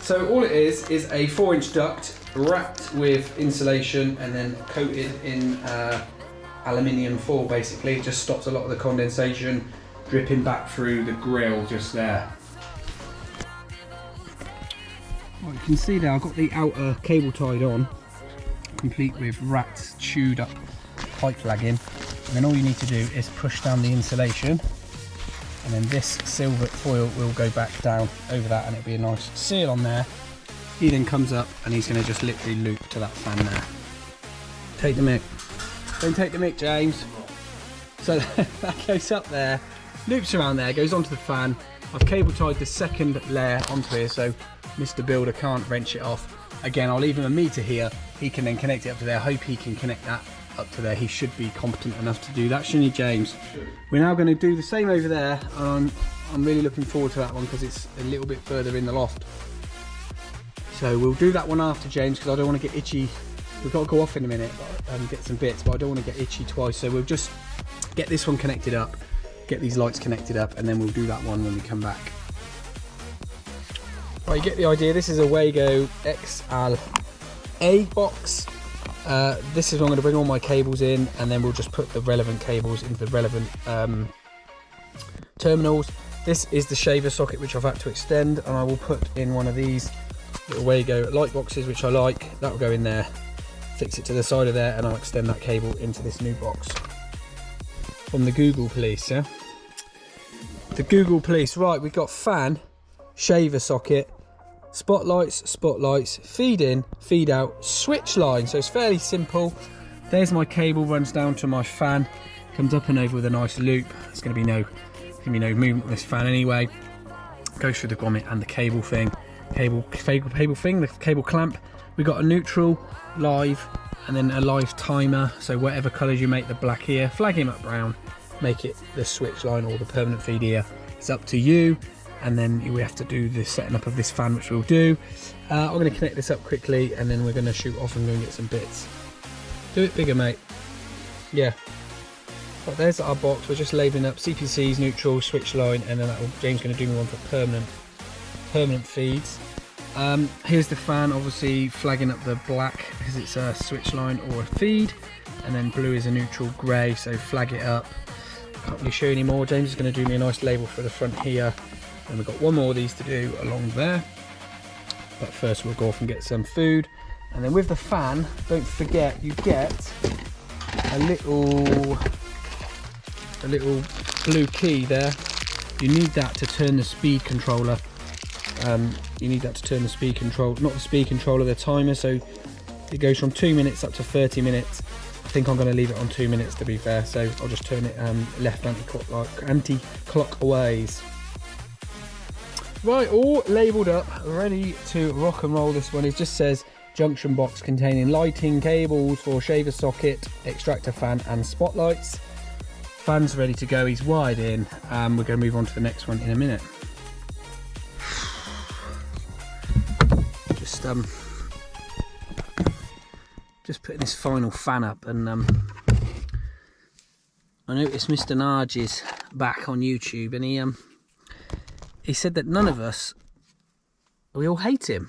So all it is a 4-inch duct wrapped with insulation and then coated in aluminium foil. Basically, it just stops a lot of the condensation dripping back through the grill just there. Well, you can see there I've got the outer cable tied on, complete with wrapped, chewed up pipe flagging, and then all you need to do is push down the insulation, and then this silver foil will go back down over that, and it'll be a nice seal on there. He then comes up and he's going to just literally loop to that fan there. Take the mic. Don't take the mic, James. So that goes up there, loops around there, goes onto the fan. I've cable tied the second layer onto here so Mr. Builder can't wrench it off. Again, I'll leave him a meter here. He can then connect it up to there. I hope he can connect that up to there. He should be competent enough to do that, shouldn't he, James? Sure. We're now going to do the same over there, and I'm really looking forward to that one because it's a little bit further in the loft. So we'll do that one after, James, because I don't want to get itchy. We've got to go off in a minute and get some bits, but I don't want to get itchy twice. So we'll just get this one connected up, get these lights connected up, and then we'll do that one when we come back. Right, you get the idea. This is a Wago XLA box. This is where I'm going to bring all my cables in, and then we'll just put the relevant cables into the relevant terminals. This is the shaver socket which I've had to extend, and I will put in one of these little Wago light boxes which I like. That will go in there, fix it to the side of there, and I'll extend that cable into this new box from the Google Police. Yeah, the Google Police. Right, we've got fan, shaver socket, spotlights, feed in, feed out, switch line. So it's fairly simple. There's my cable, runs down to my fan, comes up and over with a nice loop. There's going to be no movement on this fan anyway. Goes through the grommet and the cable thing, the cable clamp. We got a neutral, live, and then a live timer. So whatever colours you make the black here, flag him up brown, make it the switch line or the permanent feed here. It's up to you. And then we have to do the setting up of this fan, which we'll do. I'm going to connect this up quickly, and then we're going to shoot off and go and get some bits. Do it bigger, mate. Yeah. But there's our box. We're just labeling up CPCs, neutral, switch line, and then James is going to do me one for permanent feeds. Here's the fan, obviously flagging up the black because it's a switch line or a feed, and then blue is a neutral, grey, so flag it up. Can't really show you any more. James is going to do me a nice label for the front here. And we've got one more of these to do along there, but first we'll go off and get some food. And then with the fan, don't forget you get a little blue key there. You need that to turn the speed controller. You need that to turn the speed control, not the speed controller, the timer. So it goes from 2 minutes up to 30 minutes. I think I'm going to leave it on 2 minutes to be fair. So I'll just turn it left anti-clockwise. Right, all labelled up, ready to rock and roll. This one, it just says junction box containing lighting cables for shaver socket, extractor fan and spotlights. Fan's ready to go, he's wired in. We're going to move on to the next one in a minute. Just putting this final fan up, and I noticed Mr. Narge is back on YouTube, and he said that none of us, we all hate him.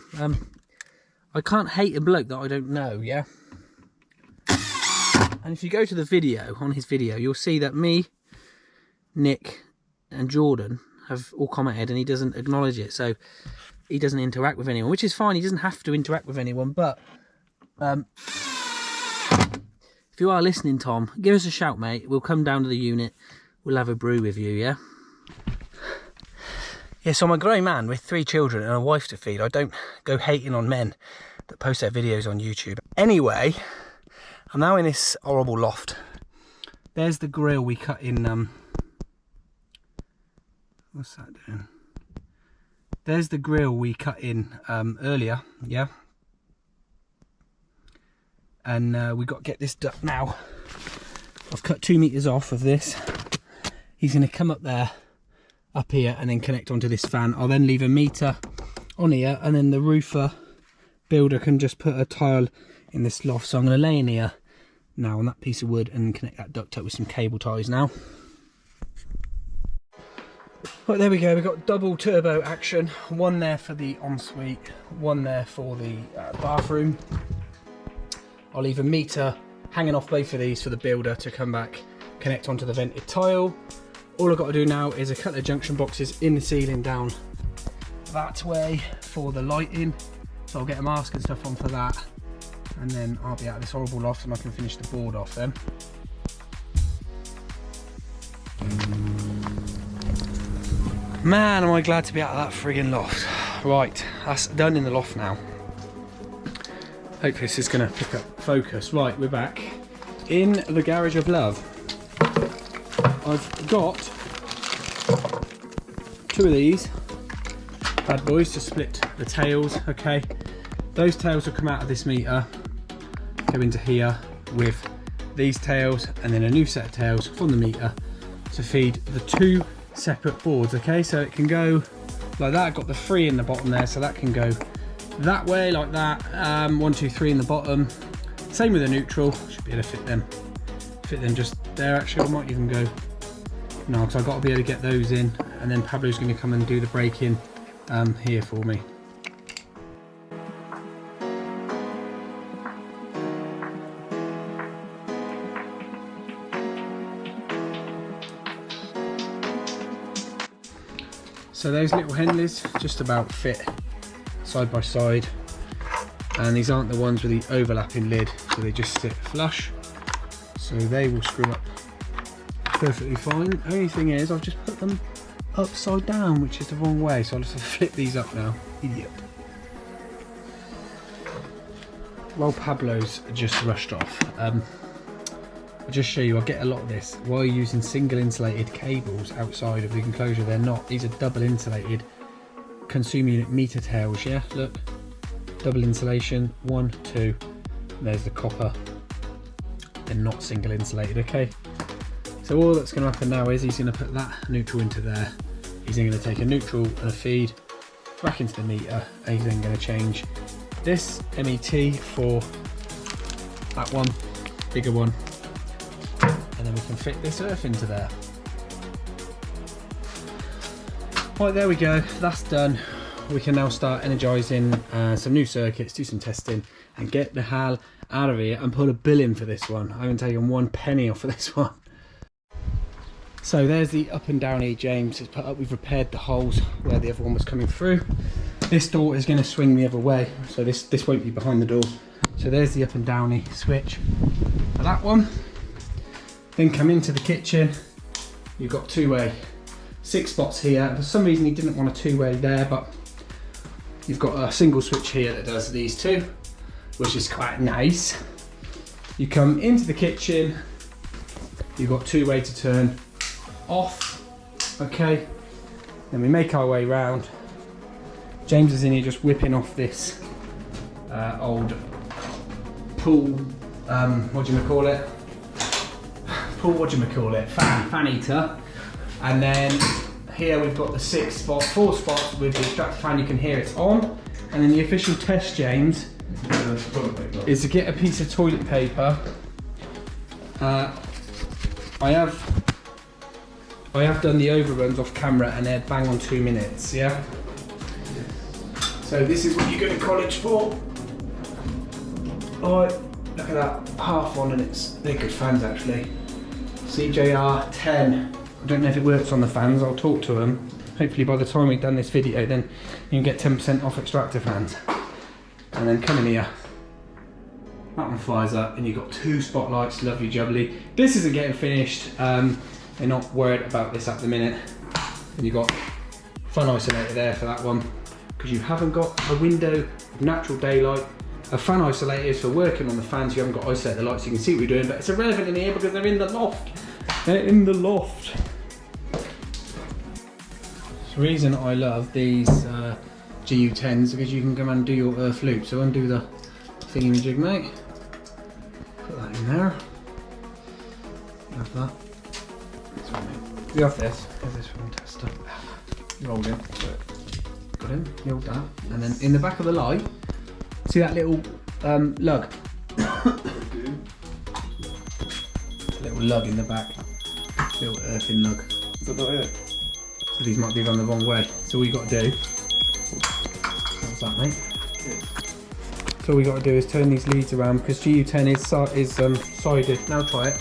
I can't hate a bloke that I don't know, yeah? And if you go to the video, on his video, you'll see that me, Nick and Jordan have all commented, and he doesn't acknowledge it. So he doesn't interact with anyone, which is fine. He doesn't have to interact with anyone, but if you are listening, Tom, give us a shout, mate. We'll come down to the unit. We'll have a brew with you, yeah? Yeah, so I'm a grown man with 3 children and a wife to feed. I don't go hating on men that post their videos on YouTube. Anyway, I'm now in this horrible loft. There's the grill we cut in, what's that doing? There's the grill we cut in earlier, yeah? And we got to get this done now. I've cut 2 meters off of this. He's going to come up there, up here, and then connect onto this fan. I'll then leave a meter on here, and then the roofer builder can just put a tile in this loft. So I'm going to lay in here now on that piece of wood and connect that duct up with some cable ties now. Right, there we go, we've got double turbo action. One there for the ensuite, one there for the bathroom. I'll leave a meter hanging off both of these for the builder to come back, connect onto the vented tile. All I've got to do now is a couple of junction boxes in the ceiling down that way for the lighting. So I'll get a mask and stuff on for that. And then I'll be out of this horrible loft and I can finish the board off then. Man, am I glad to be out of that friggin' loft. Right, that's done in the loft now. Hopefully this is going to pick up focus. Right, we're back in the garage of love. I've got 2 of these bad boys to split the tails. Okay, those tails will come out of this meter, go into here with these tails, and then a new set of tails from the meter to feed the 2 separate boards. Okay, so it can go like that. I've got the 3 in the bottom there, so that can go that way like that. 1, 2, 3 in the bottom. Same with the neutral. Should be able to fit them just there. Actually, I might even go no, because I've got to be able to get those in, and then Pablo's going to come and do the braking here for me. So those little handles just about fit side by side, and these aren't the ones with the overlapping lid, so they just sit flush, so they will screw up perfectly fine. Only thing is I've just put them upside down, which is the wrong way, so I'll just flip these up now. Idiot. Well, Pablo's just rushed off. I'll just show you, I'll get a lot of this while using single insulated cables outside of the enclosure. They're not, these are double insulated consumer unit meter tails. Yeah, look, double insulation, 1, 2, there's the copper. They're not single insulated. Okay, so all that's going to happen now is he's going to put that neutral into there. He's then going to take a neutral and a feed back into the meter, and he's then going to change this MET for that one, bigger one, and then we can fit this earth into there. Right, there we go, that's done. We can now start energising some new circuits, do some testing, and get the hell out of here and put a bill in for this one. I haven't taken 1 penny off for this one. So there's the up and down E James has put up. We've repaired the holes where the other one was coming through. This door is going to swing the other way, so this won't be behind the door. So there's the up and down E switch for that one. Then come into the kitchen. You've got 2-way, 6 spots here. For some reason he didn't want a 2-way there, but you've got a single switch here that does these 2, which is quite nice. You come into the kitchen. You've got 2-way to turn off. Okay, then we make our way round. James is in here just whipping off this old pool, fan heater. And then here we've got the 4 spots with the extractor fan. You can hear it's on. And then the official test, James, is to get a piece of toilet paper. I have done the overruns off camera and they're bang on 2 minutes, yeah? So this is what you go to college for. Alright, look at that, half on, and they're good fans actually. CJR 10. I don't know if it works on the fans, I'll talk to them. Hopefully by the time we've done this video then you can get 10% off extractor fans. And then come in here. That one fires up and you've got 2 spotlights, lovely jubbly. This isn't getting finished. They're not worried about this at the minute. And you've got fan isolator there for that one, because you haven't got a window of natural daylight. A fan isolator is for working on the fans. You haven't got to isolate the lights, so you can see what you're doing, but it's irrelevant in here because they're in the loft. They're in the loft. The reason I love these GU10s is because you can come and do your earth loop. So undo the thingy-majig, mate. Put that in there. Have that. We have this. Here's this one tester. Rolled in. Got him. Nailed that. And then in the back of the light, see that little lug? Little lug in the back. Little earthing lug. Is that not it? So these might be run the wrong way. So all you got to do, what's that, mate? So all we got to do is turn these leads around because GU10 is sided. Now try it.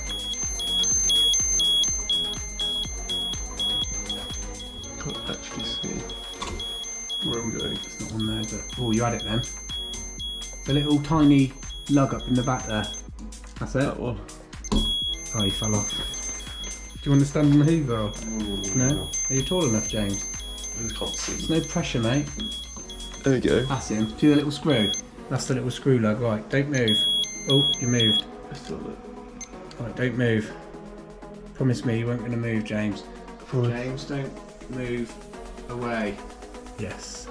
Can't actually see where I'm going. It's not on there, is it? Oh, you had it then. The little tiny lug up in the back there. That's it. That one. Oh, you fell off. Do you want to stand on the hoover? Or? No? Are you tall enough, James? I just can't see. There's no pressure, mate. There we go. That's him. Do the little screw. That's the little screw lug. Right, don't move. Oh, you moved. I still look. Right, don't move. Promise me you weren't going to move, James. Promise. James, don't move away. Yes.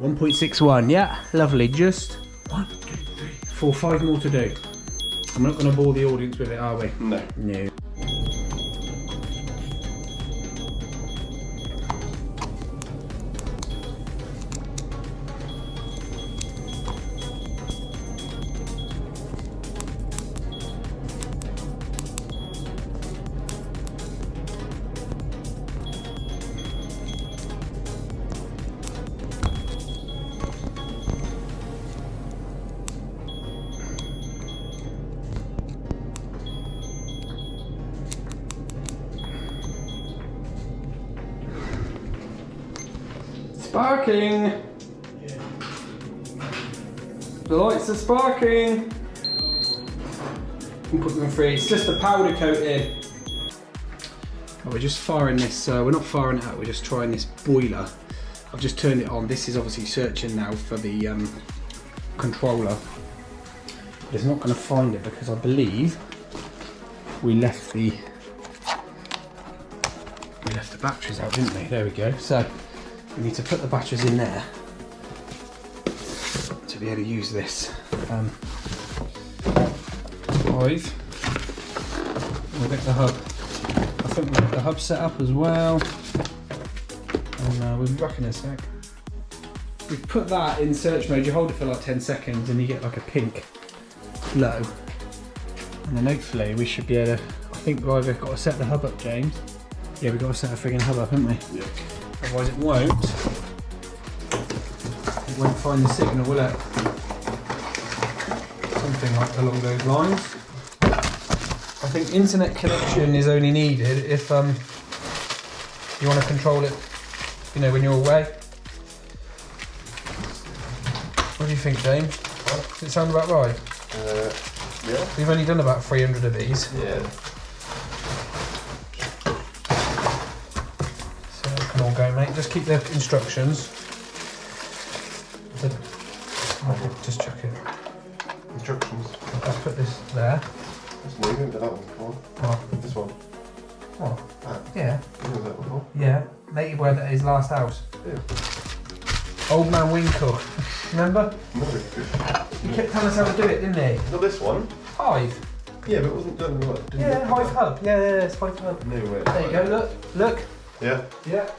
1.61, yeah, lovely. Just 1, 2, 3, 4, 5 more to do. I'm not going to bore the audience with it, are we? No. No. Sparking! The lights are sparking! We'll put them free. It's just the powder coating. Oh, we're just firing this, we're not firing it out, we're just trying this boiler. I've just turned it on. This is obviously searching now for the controller. But it's not going to find it because I believe we left the batteries out, didn't we? There we go. So we need to put the batteries in there to be able to use this. We'll get the hub. I think we'll get the hub set up as well. And we'll be back in a sec. We've put that in search mode. You hold it for like 10 seconds and you get like a pink glow. And then hopefully we should be able to, I think we've either got to set the hub up, James. Yeah, we've got to set a friggin' hub up, haven't we? Yeah. Otherwise it won't find the signal, will it? Something like along those lines. I think internet connection is only needed if you want to control it, you know, when you're away. What do you think, James? Does it sound about right? Yeah. We've only done about 300 of these. Yeah. So it can all go, mate. Just keep the instructions. Just chuck it. Instructions. Let's put this there. That's new, didn't do that one before. What? This one. What? That. Yeah. You did that before. Yeah. Native word at his last house. Yeah. Old man Winkle. Remember? No. He kept telling us how to do it, didn't he? Not this one. Hive. Yeah, but it wasn't done right. Yeah, Hive Hub. Yeah, it's Hive Hub. No way. There you go, look. Yeah. Yeah.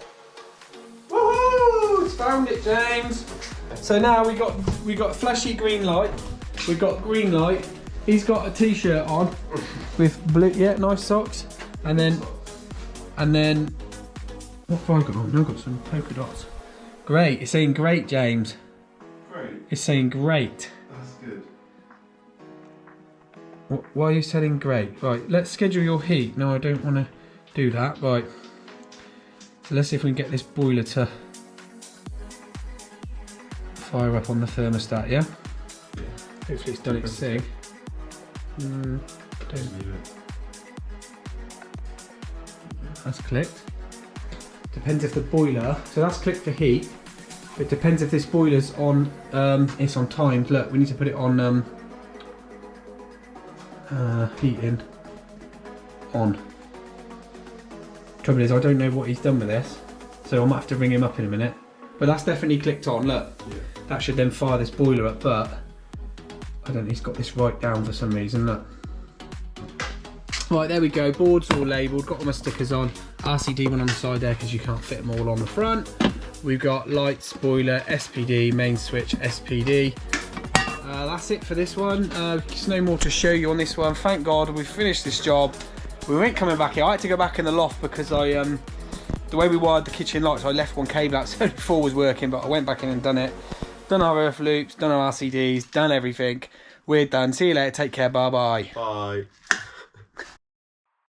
Woohoo! It's found it, James. So now we got flashy green light. We've got green light. He's got a t-shirt on with blue. Yeah, nice socks. And then what have I got on? I've got some polka dots. Great. It's saying great, James. Great. It's saying great. That's good. Why are you saying great? Right. Let's schedule your heat. No, I don't want to do that. Right. So let's see if we can get this boiler to fire up on the thermostat, yeah? Hopefully it's done its thing. That's clicked. Depends if the boiler, so that's clicked for heat. It depends if this boiler's on, it's on timed. Look, we need to put it on heating on. Trouble is, I don't know what he's done with this, so I might have to ring him up in a minute. But that's definitely clicked on, look. Yeah. That should then fire this boiler up, but I don't know, he's got this right down for some reason, look. Right, there we go, boards all labelled, got all my stickers on. RCD one on the side there because you can't fit them all on the front. We've got lights, boiler, SPD, main switch, SPD. That's it for this one. There's no more to show you on this one. Thank God we've finished this job. We weren't coming back here. I had to go back in the loft because I the way we wired the kitchen lights, I left one cable out so only 4 was working, but I went back in and done it. Done our earth loops, done our RCDs, done everything. We're done. See you later. Take care. Bye bye. Bye.